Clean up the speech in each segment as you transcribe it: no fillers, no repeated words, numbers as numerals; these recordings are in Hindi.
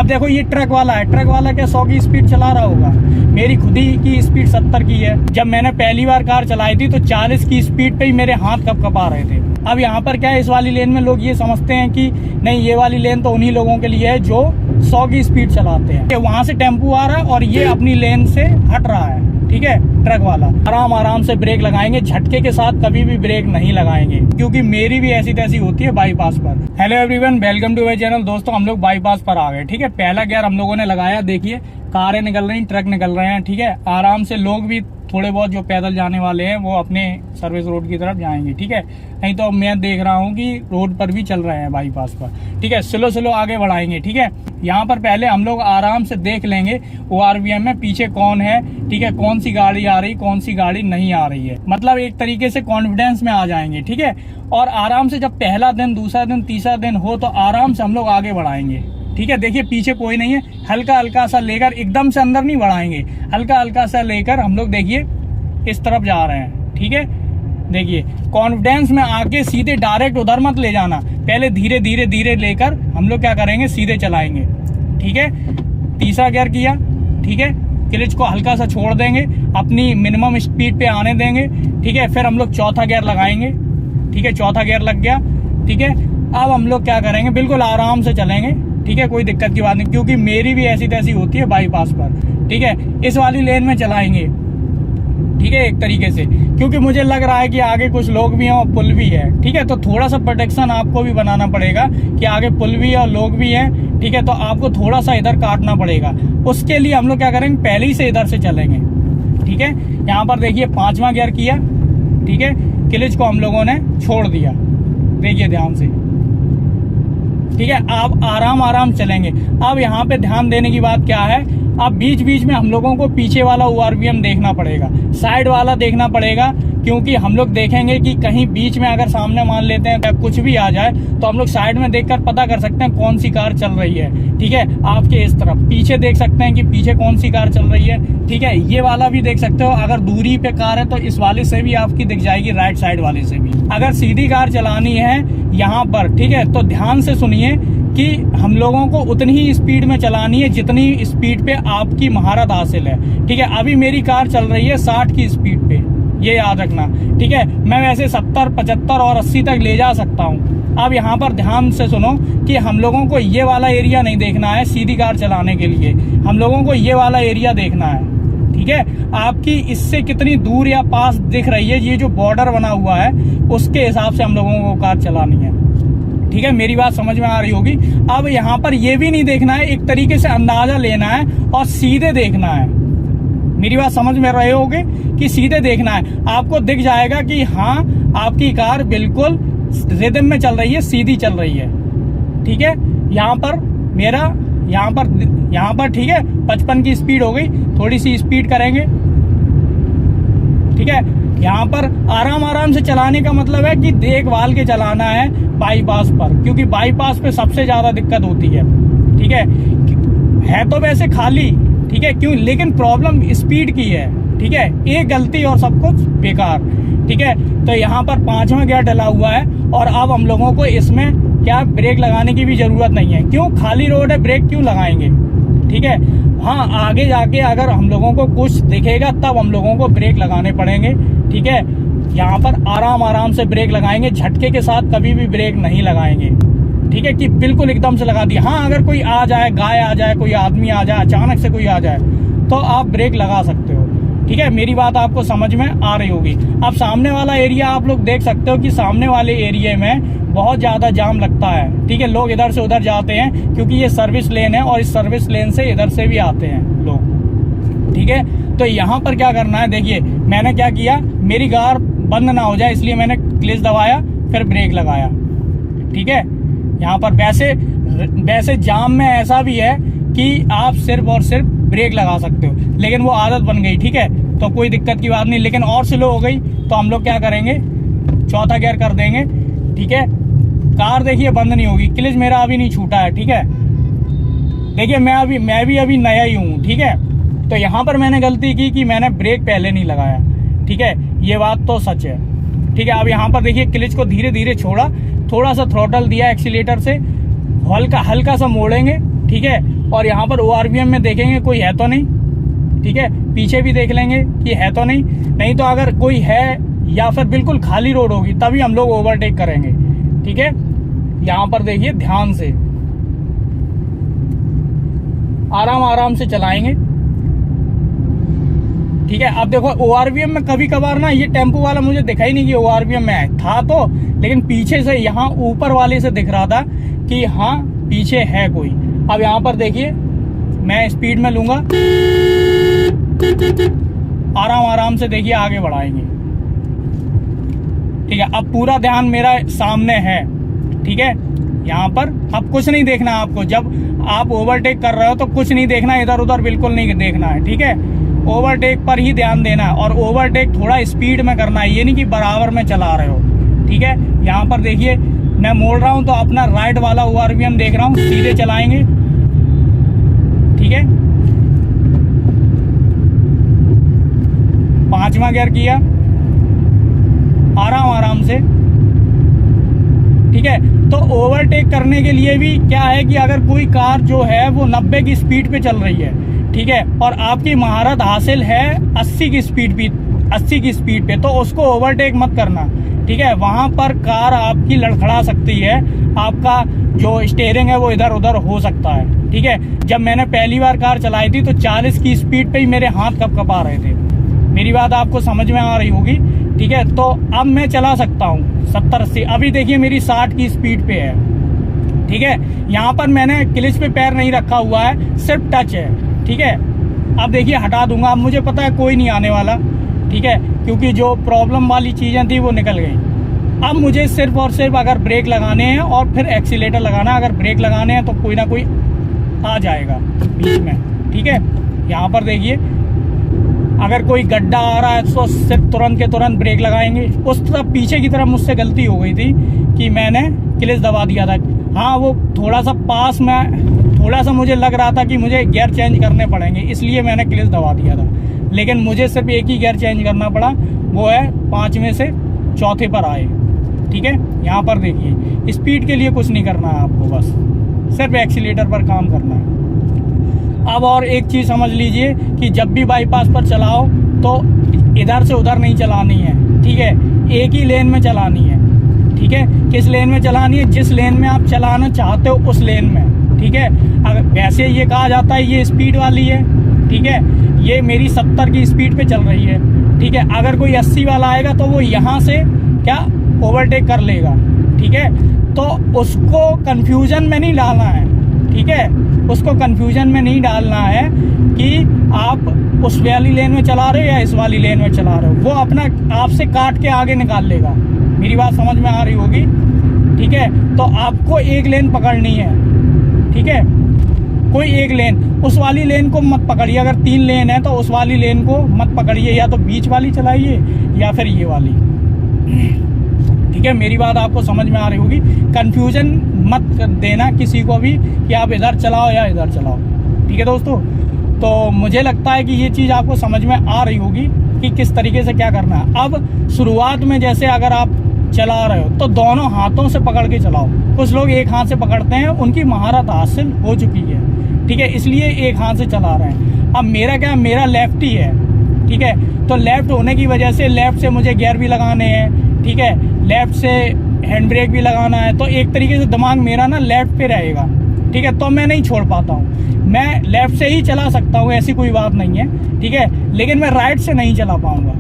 अब देखो ये ट्रक वाला है, ट्रक वाला क्या 100 की स्पीड चला रहा होगा, मेरी खुद ही की स्पीड 70 की है। जब मैंने पहली बार कार चलाई थी तो 40 की स्पीड पे ही मेरे हाथ कप आ रहे थे। अब यहाँ पर क्या है, इस वाली लेन में लोग ये समझते हैं कि नहीं ये वाली लेन तो उन्हीं लोगों के लिए है जो 100 की स्पीड चलाते हैं। वहां से टेम्पू आ रहा है और ये अपनी लेन से हट रहा है, ठीक है। ट्रक वाला आराम से ब्रेक लगाएंगे, झटके के साथ कभी भी ब्रेक नहीं लगाएंगे, क्योंकि मेरी भी ऐसी तैसी होती है बाईपास पर। Hello everyone, welcome to my channel. दोस्तों हम लोग बाईपास पर आ गए, ठीक है। पहला गियर हम लोगों ने लगाया, देखिए कारें निकल रही, ट्रक निकल रहे हैं, ठीक है। आराम से लोग भी थोड़े बहुत जो पैदल जाने वाले हैं वो अपने सर्विस रोड की तरफ जाएंगे, ठीक है। नहीं तो मैं देख रहा हूँ कि रोड पर भी चल रहे हैं बाईपास पर, ठीक है। स्लो आगे बढ़ाएंगे, ठीक है। यहाँ पर पहले हम लोग आराम से देख लेंगे ORVM में पीछे कौन है, ठीक है, कौन सी गाड़ी आ रही, कौन सी गाड़ी नहीं आ रही है। मतलब एक तरीके से कॉन्फिडेंस में आ जाएंगे, ठीक है। और आराम से जब पहला दिन, दूसरा दिन, तीसरा दिन हो तो आराम से हम लोग आगे बढ़ाएंगे, ठीक है। देखिए पीछे कोई नहीं है, हल्का सा लेकर, एकदम से अंदर नहीं बढ़ाएंगे, हल्का सा लेकर हम लोग देखिए इस तरफ जा रहे हैं, ठीक है। देखिए कॉन्फिडेंस में आके सीधे डायरेक्ट उधर मत ले जाना, पहले धीरे लेकर हम लोग क्या करेंगे, सीधे चलाएंगे, ठीक है। तीसरा गियर किया, ठीक है। क्लच को हल्का सा छोड़ देंगे, अपनी मिनिमम स्पीड पे आने देंगे, ठीक है। फिर हम लोग चौथा गियर लगाएंगे, ठीक है। चौथा गियर लग गया, ठीक है। अब हम लोग क्या करेंगे, बिल्कुल आराम से चलेंगे, ठीक है। कोई दिक्कत की बात नहीं, क्योंकि मेरी भी ऐसी तैसी होती है बाईपास पर, ठीक है। इस वाली लेन में चलाएंगे, ठीक है, एक तरीके से, क्योंकि मुझे लग रहा है कि आगे कुछ लोग भी हैं और पुल भी है, ठीक है। तो थोड़ा सा प्रोटेक्शन आपको भी बनाना पड़ेगा कि आगे पुल भी है और लोग भी हैं, ठीक है। तो आपको थोड़ा सा इधर काटना पड़ेगा, उसके लिए हम लोग क्या करेंगे, पहले ही से इधर से चलेंगे, ठीक है। यहाँ पर देखिए पांचवा गियर किया, ठीक है। क्लच को हम लोगों ने छोड़ दिया, देखिए ध्यान से, ठीक है। आप आराम चलेंगे। अब यहाँ पे ध्यान देने की बात क्या है, अब बीच में हम लोगों को पीछे वाला ORVM देखना पड़ेगा, साइड वाला देखना पड़ेगा, क्योंकि हम लोग देखेंगे कि कहीं बीच में अगर सामने मान लेते हैं कुछ भी आ जाए तो हम लोग साइड में देखकर पता कर सकते हैं कौन सी कार चल रही है, ठीक है। आपके इस तरफ पीछे देख सकते हैं कि पीछे कौन सी कार चल रही है, ठीक है। ये वाला भी देख सकते हो, अगर दूरी पे कार है तो इस वाले से भी आपकी दिख जाएगी, राइट साइड वाले से भी। अगर सीधी कार चलानी है यहाँ पर, ठीक है, तो ध्यान से सुनिए कि हम लोगों को उतनी ही स्पीड में चलानी है जितनी स्पीड पे आपकी महारत हासिल है, ठीक है। अभी मेरी कार चल रही है 60 की स्पीड पे, ये याद रखना, ठीक है। मैं वैसे 70, 75 और 80 तक ले जा सकता हूँ। अब यहाँ पर ध्यान से सुनो कि हम लोगों को ये वाला एरिया नहीं देखना है सीधी कार चलाने के लिए, हम लोगों को ये वाला एरिया देखना है, ठीक है। आपकी इससे कितनी दूर या पास दिख रही है, ये जो बॉर्डर बना हुआ है उसके हिसाब से हम लोगों को कार चलानी है, ठीक है। मेरी बात समझ में आ रही होगी। अब यहाँ पर ये भी नहीं देखना है, एक तरीके से अंदाजा लेना है और सीधे देखना है। मेरी बात समझ में रहे होगे कि सीधे देखना है, आपको दिख जाएगा कि हाँ आपकी कार बिल्कुल रिदम में चल रही है, सीधी चल रही है, ठीक है। यहाँ पर मेरा यहाँ पर ठीक है 55 की स्पीड हो गई, थोड़ी सी स्पीड करेंगे, ठीक है। यहाँ पर आराम से चलाने का मतलब है कि देखभाल के चलाना है बाईपास पर, क्योंकि बाईपास पे सबसे ज्यादा दिक्कत होती है, ठीक है तो वैसे खाली, ठीक है, क्यों, लेकिन प्रॉब्लम स्पीड की है, ठीक है। एक गलती और सब कुछ बेकार, ठीक है। तो यहाँ पर पांचवा गियर डला हुआ है और अब हम लोगों को इसमें क्या ब्रेक लगाने की भी जरूरत नहीं है, क्यों, खाली रोड है, ब्रेक क्यों लगाएंगे, ठीक है। हाँ आगे जाके अगर हम लोगों को कुछ दिखेगा तब हम लोगों को ब्रेक लगाने पड़ेंगे, ठीक है। यहाँ पर आराम से ब्रेक लगाएंगे, झटके के साथ कभी भी ब्रेक नहीं लगाएंगे, ठीक है, कि बिल्कुल एकदम से लगा दिया। हाँ अगर कोई आ जाए, गाय आ जाए, कोई आदमी आ जाए, अचानक से कोई आ जाए तो आप ब्रेक लगा सकते हो, ठीक है। मेरी बात आपको समझ में आ रही होगी। अब सामने वाला एरिया आप लोग देख सकते हो कि सामने वाले एरिया में बहुत ज्यादा जाम लगता है, ठीक है। लोग इधर से उधर जाते हैं क्योंकि ये सर्विस लेन है और इस सर्विस लेन से इधर से भी आते हैं लोग, ठीक है। तो यहाँ पर क्या करना है, देखिए मैंने क्या किया, मेरी कार बंद ना हो जाए इसलिए मैंने क्लच दबाया, फिर ब्रेक लगाया, ठीक है। यहाँ पर वैसे जाम में ऐसा भी है कि आप सिर्फ और सिर्फ ब्रेक लगा सकते हो, लेकिन वो आदत बन गई, ठीक है, तो कोई दिक्कत की बात नहीं। लेकिन और स्लो हो गई तो हम लोग क्या करेंगे, चौथा गियर कर देंगे, ठीक है। कार देखिए बंद नहीं होगी, क्लच मेरा अभी नहीं छूटा है, ठीक है। देखिए मैं भी अभी नया ही हूँ, ठीक है। तो यहाँ पर मैंने गलती की कि मैंने ब्रेक पहले नहीं लगाया, ठीक है, ये बात तो सच है, ठीक है। अब यहाँ पर देखिए क्लच को धीरे छोड़ा, थोड़ा सा थ्रोटल दिया एक्सीलेटर से, हल्का सा मोड़ेंगे, ठीक है। और यहाँ पर ORVM में देखेंगे कोई है तो नहीं, ठीक है, पीछे भी देख लेंगे कि है तो नहीं तो अगर कोई है या फिर बिल्कुल खाली रोड होगी तभी हम लोग ओवरटेक करेंगे, ठीक है। यहाँ पर देखिए ध्यान से, आराम से चलाएंगे, ठीक है। अब देखो ORVM में कभी कभार ना ये टेम्पो वाला मुझे दिखा ही नहीं कि ORVM में था तो, लेकिन पीछे से यहाँ ऊपर वाले से दिख रहा था कि हाँ पीछे है कोई। अब यहाँ पर देखिए मैं स्पीड में लूंगा, आराम से देखिए आगे बढ़ाएंगे, ठीक है। अब पूरा ध्यान मेरा सामने है, ठीक है। यहाँ पर अब कुछ नहीं देखना है आपको, जब आप ओवरटेक कर रहे हो तो कुछ नहीं देखना है, इधर उधर बिल्कुल नहीं देखना है, ठीक है। ओवरटेक पर ही ध्यान देना है और ओवरटेक थोड़ा स्पीड में करना है, ये नहीं कि बराबर में चला रहे हो, ठीक है। यहाँ पर देखिए मैं मोड़ रहा हूं तो अपना राइट वाला ORVM देख रहा हूं, सीधे चलाएंगे, ठीक है। 5वां गियर किया, आराम से, ठीक है। तो ओवरटेक करने के लिए भी क्या है कि अगर कोई कार जो है वो 90 की स्पीड पे चल रही है, ठीक है, और आपकी महारत हासिल है 80 की स्पीड पे, तो उसको ओवरटेक मत करना, ठीक है। वहां पर कार आपकी लड़खड़ा सकती है, आपका जो स्टीयरिंग है वो इधर उधर हो सकता है, ठीक है। जब मैंने पहली बार कार चलाई थी तो 40 की स्पीड पे ही मेरे हाथ कपकपा रहे थे, मेरी बात आपको समझ में आ रही होगी, ठीक है। तो अब मैं चला सकता हूँ 70-80, अभी देखिए मेरी 60 की स्पीड पे है, ठीक है। यहाँ पर मैंने क्लच पे पैर नहीं रखा हुआ है, सिर्फ टच है, ठीक है। अब देखिए हटा दूंगा, अब मुझे पता है कोई नहीं आने वाला, ठीक है, क्योंकि जो प्रॉब्लम वाली चीजें थी वो निकल गई। अब मुझे सिर्फ और सिर्फ अगर ब्रेक लगाने हैं और फिर एक्सीलेटर लगाना है, अगर ब्रेक लगाने हैं तो कोई ना कोई आ जाएगा बीच में, ठीक है। यहाँ पर देखिए अगर कोई गड्ढा आ रहा है तो सिर्फ तुरंत के तुरंत ब्रेक लगाएंगे। उस तरफ पीछे की तरफ मुझसे गलती हो गई थी कि मैंने क्लच दबा दिया था, हाँ वो थोड़ा सा पास में, थोड़ा सा मुझे लग रहा था कि मुझे गियर चेंज करने पड़ेंगे, इसलिए मैंने क्लच दबा दिया था, लेकिन मुझे सिर्फ एक ही गियर चेंज करना पड़ा, वो है 5वें से 4थे पर आए, ठीक है। यहाँ पर देखिए स्पीड के लिए कुछ नहीं करना है आपको, बस सिर्फ एक्सीलेटर पर काम करना है। अब और एक चीज समझ लीजिए कि जब भी बाईपास पर चलाओ तो इधर से उधर नहीं चलानी है, ठीक है, एक ही लेन में चलानी है, ठीक है। किस लेन में चलानी है? जिस लेन में आप चलाना चाहते हो उस लेन में, ठीक है। अगर वैसे ये कहा जाता है ये स्पीड वाली है, ठीक है, ये मेरी 70 की स्पीड पे चल रही है, ठीक है। अगर कोई 80 वाला आएगा तो वो यहाँ से क्या ओवरटेक कर लेगा, ठीक है। तो उसको कंफ्यूजन में नहीं डालना है, ठीक है, उसको कंफ्यूजन में नहीं डालना है कि आप उस वाली लेन में चला रहे हो या इस वाली लेन में चला रहे हो, वो अपना आपसे काट के आगे निकाल लेगा। मेरी बात समझ में आ रही होगी, ठीक है। तो आपको एक लेन पकड़नी है, ठीक है, कोई एक लेन, उस वाली लेन को मत पकड़िए। अगर 3 लेन है तो उस वाली लेन को मत पकड़िए, या तो बीच वाली चलाइए या फिर ये वाली, ठीक है। मेरी बात आपको समझ में आ रही होगी। कंफ्यूजन मत देना किसी को भी कि आप इधर चलाओ या इधर चलाओ, ठीक है दोस्तों। तो मुझे लगता है कि ये चीज़ आपको समझ में आ रही होगी कि किस तरीके से क्या करना है। अब शुरुआत में जैसे अगर आप चला रहे हो तो दोनों हाथों से पकड़ के चलाओ। कुछ लोग एक हाथ से पकड़ते हैं, उनकी महारत हासिल हो चुकी है, ठीक है, इसलिए एक हाथ से चला रहे हैं। अब मेरा क्या, मेरा लेफ्ट ही है, ठीक है। तो लेफ्ट होने की वजह से लेफ्ट से मुझे गियर भी लगाने हैं, ठीक है, लेफ्ट से हैंड ब्रेक भी लगाना है, तो एक तरीके से दिमाग मेरा ना लेफ्ट पे रहेगा, ठीक है। तो मैं नहीं छोड़ पाता हूँ, मैं लेफ्ट से ही चला सकता हूँ, ऐसी कोई बात नहीं है, ठीक है, लेकिन मैं राइट से नहीं चला पाऊंगा,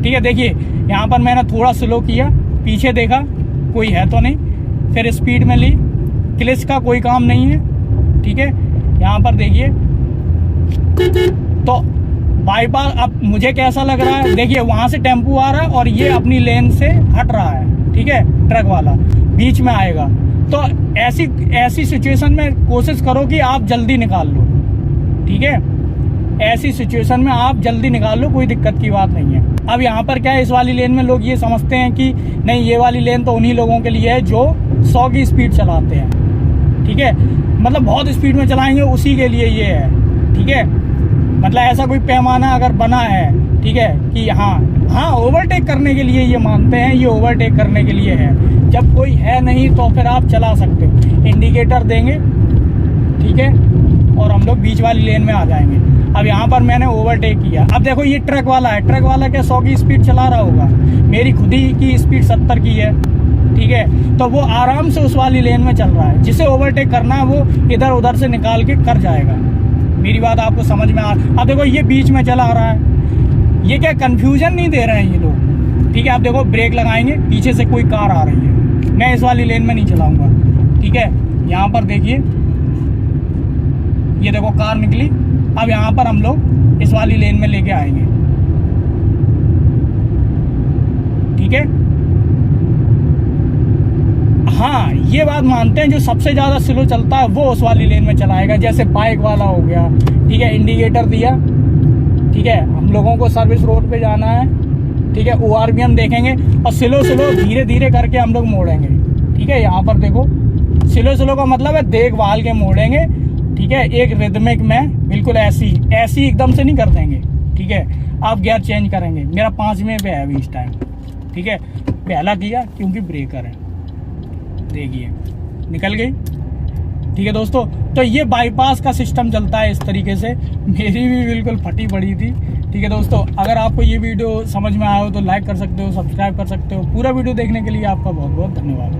ठीक है। देखिए यहाँ पर मैंने थोड़ा स्लो किया, पीछे देखा कोई है तो नहीं, फिर स्पीड में ली, क्लच का कोई काम नहीं है, ठीक है। यहाँ पर देखिए तो बाईपास अब मुझे कैसा लग रहा है, देखिए वहां से टेम्पो आ रहा है और ये अपनी लेन से हट रहा है, ठीक है, ट्रक वाला बीच में आएगा। तो ऐसी सिचुएशन में कोशिश करो कि आप जल्दी निकाल लो, ठीक है, ऐसी सिचुएशन में आप जल्दी निकाल लो, कोई दिक्कत की बात नहीं है। अब यहाँ पर क्या है, इस वाली लेन में लोग ये समझते हैं कि नहीं ये वाली लेन तो उन्हीं लोगों के लिए है जो 100 की स्पीड चलाते हैं, ठीक है, मतलब बहुत स्पीड में चलाएंगे उसी के लिए ये है, ठीक है। मतलब ऐसा कोई पैमाना अगर बना है, ठीक है, कि हाँ ओवरटेक करने के लिए ये मानते हैं, ये ओवरटेक करने के लिए है। जब कोई है नहीं तो फिर आप चला सकते हो, इंडिकेटर देंगे, ठीक है, और हम लोग बीच वाली लेन में आ जाएंगे। अब यहाँ पर मैंने ओवरटेक किया। अब देखो ये ट्रक वाला है, ट्रक वाला क्या 100 की स्पीड चला रहा होगा, मेरी खुद ही की स्पीड 70 की है, ठीक है, तो वो आराम से उस वाली लेन में चल रहा है। जिसे ओवरटेक करना है वो इधर उधर से निकाल के कर जाएगा। मेरी बात आपको समझ में आ। अब देखो ये बीच में चला आ रहा है, ये क्या कंफ्यूजन नहीं दे रहे हैं ये लोग, ठीक है। आप देखो ब्रेक लगाएंगे, पीछे से कोई कार आ रही है, मैं इस वाली लेन में नहीं चलाऊंगा, ठीक है। यहाँ पर देखिए, ये देखो कार निकली। अब यहाँ पर हम लोग इस वाली लेन में लेके आएंगे, ठीक है। हाँ, ये बात मानते हैं जो सबसे ज्यादा स्लो चलता है वो उस वाली लेन में चलाएगा, जैसे बाइक वाला हो गया, ठीक है। इंडिकेटर दिया, ठीक है, हम लोगों को सर्विस रोड पे जाना है, ठीक है। ORVM देखेंगे और स्लो धीरे धीरे करके हम लोग मोड़ेंगे, ठीक है। यहाँ पर देखो स्लो का मतलब है देखभाल के मोड़ेंगे, ठीक है। एक रिदमिक में बिल्कुल ऐसी एकदम से नहीं कर देंगे, ठीक है। आप गियर चेंज करेंगे। मेरा 5वें पे है अभी इस टाइम, ठीक है। पहला किया क्योंकि ब्रेकर है, देखिए निकल गई, ठीक है दोस्तों। तो ये बाईपास का सिस्टम चलता है इस तरीके से। मेरी भी बिल्कुल फटी पड़ी थी, ठीक है दोस्तों। अगर आपको ये वीडियो समझ में आया हो तो लाइक कर सकते हो, सब्सक्राइब कर सकते हो। पूरा वीडियो देखने के लिए आपका बहुत बहुत धन्यवाद।